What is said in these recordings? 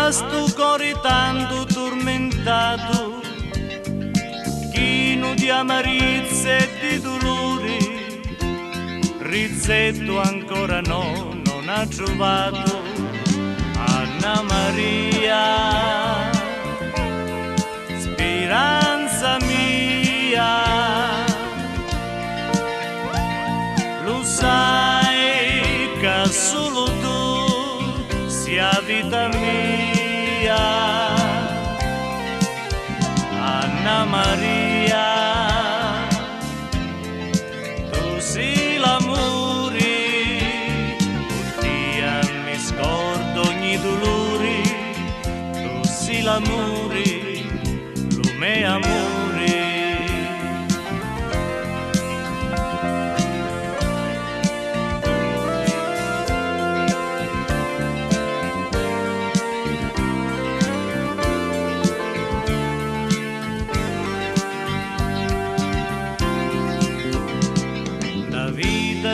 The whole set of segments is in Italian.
a sto cuore tanto tormentato, chino di amarezza e di dolore, Rizzetto ancora non ha trovato. Anna Maria, speranza mia, lo sai che solo tu sia vita mia. Anna Maria, tu sei l'amore, oddio mi scordo ogni dolore, tu sei l'amore, lo mio amore.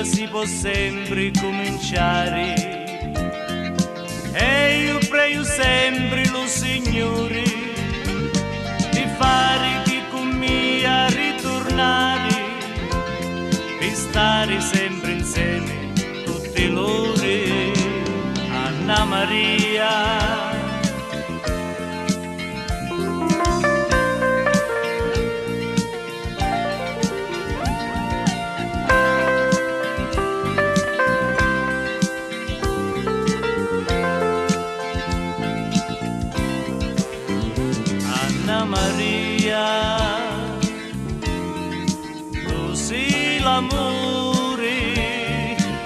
Si può sempre cominciare e io prego sempre lo Signore di fare di con me a ritornare, di stare sempre insieme tutte l'ore. Anna Maria, Anna Maria, tu sei l'amore,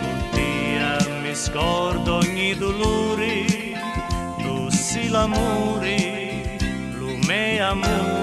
oddio mi scordo ogni dolore, tu sei l'amore, lo mio amore.